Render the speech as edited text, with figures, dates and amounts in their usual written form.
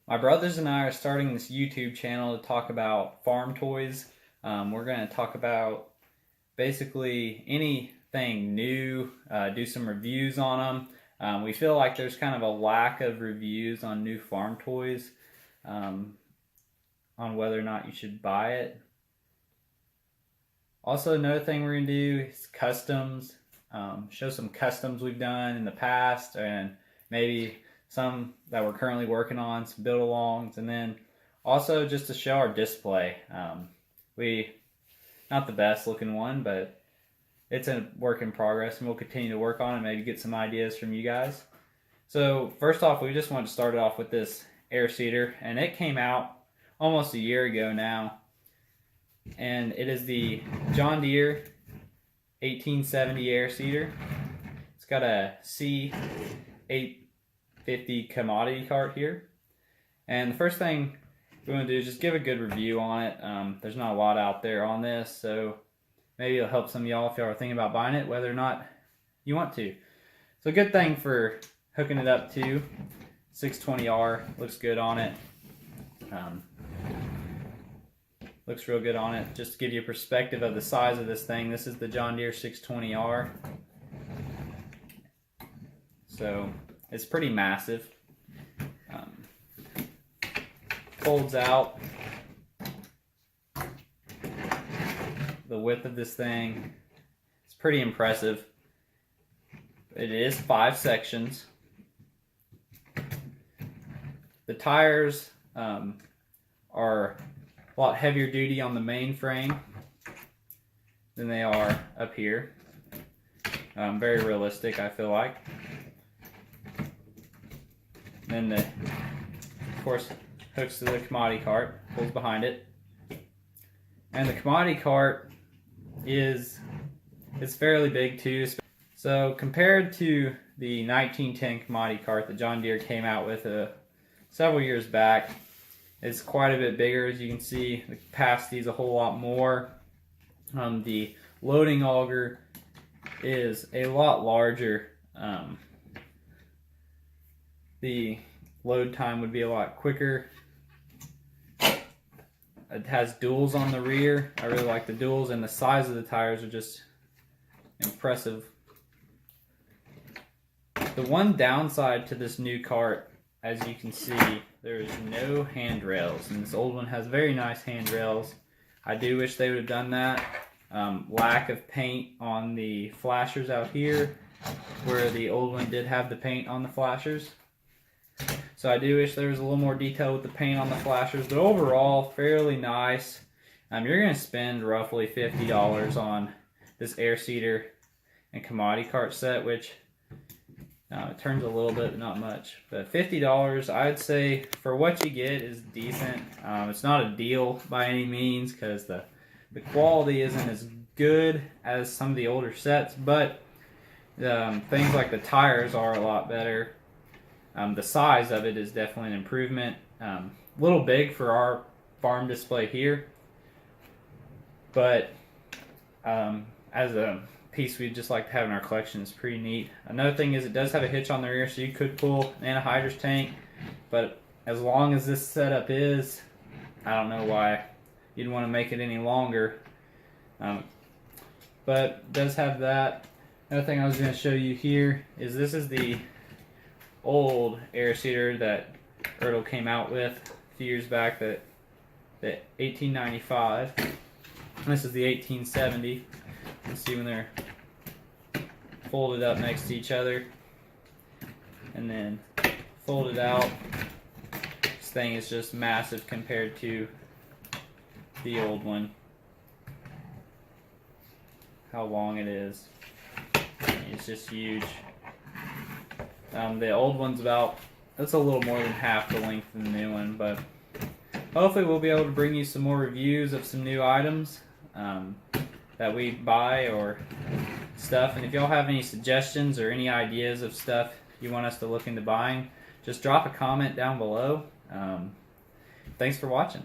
My brothers and I are starting this YouTube channel to talk about farm toys. We're going to talk about basically anything new, do some reviews on them. We feel like there's kind of a lack of reviews on new farm toys, on whether or not you should buy it. Also, another thing we're going to do is customs, show some customs we've done in the past and maybe some that we're currently working on, some build-alongs, and then also just to show our display. Not the best looking one, but it's a work in progress, and we'll continue to work on it and maybe get some ideas from you guys. So first off, we just wanted to start it off with this air seeder, and it came out almost a year ago now, and it is the John Deere 1870 air seeder. It's got a C850 commodity cart here, and the first thing we want to do is just give a good review on it. There's not a lot out there on this, so maybe it'll help some of y'all if y'all are thinking about buying it, whether or not you want to. So a good thing for hooking it up to 620R, looks good on it. Looks real good on it. Just to give you a perspective of the size of this thing, this is the John Deere 620R. So it's pretty massive. Folds out. The width of this thing, it's pretty impressive. It is 5 sections. The tires are a lot heavier duty on the main frame than they are up here. Very realistic, I feel like. Then of course, hooks to the commodity cart, pulls behind it. And the commodity cart it's fairly big too. So compared to the 1910 commodity cart that John Deere came out with several years back, it's quite a bit bigger. As you can see, the capacity is a whole lot more. The loading auger is a lot larger. The load time would be a lot quicker. It has duals on the rear. I really like the duals, and the size of the tires are just impressive. The one downside to this new cart, as you can see, there's no handrails, and this old one has very nice handrails. I do wish they would have done that. Lack of paint on the flashers out here, where the old one did have the paint on the flashers. So I do wish there was a little more detail with the paint on the flashers, but overall, fairly nice. You're going to spend roughly $50 on this air seeder and commodity cart set, which it turns a little bit, but not much. But $50, I'd say, for what you get is decent. It's not a deal by any means, because the quality isn't as good as some of the older sets, but things like the tires are a lot better. The size of it is definitely an improvement. A little big for our farm display here, but as a piece we'd just like to have in our collection, is pretty neat. Another thing is it does have a hitch on the rear, so you could pull an anhydrous tank, but as long as this setup is, I don't know why you'd want to make it any longer. But it does have that. Another thing I was going to show you here is this is the old air seeder that Ertl came out with a few years back, the 1895. And this is the 1870. You can see when they're folded up next to each other and then folded out. This thing is just massive compared to the old one. How long it is. It's just huge. The old one's it's a little more than half the length of the new one, but hopefully we'll be able to bring you some more reviews of some new items that we buy or stuff. And if y'all have any suggestions or any ideas of stuff you want us to look into buying, just drop a comment down below. Thanks for watching.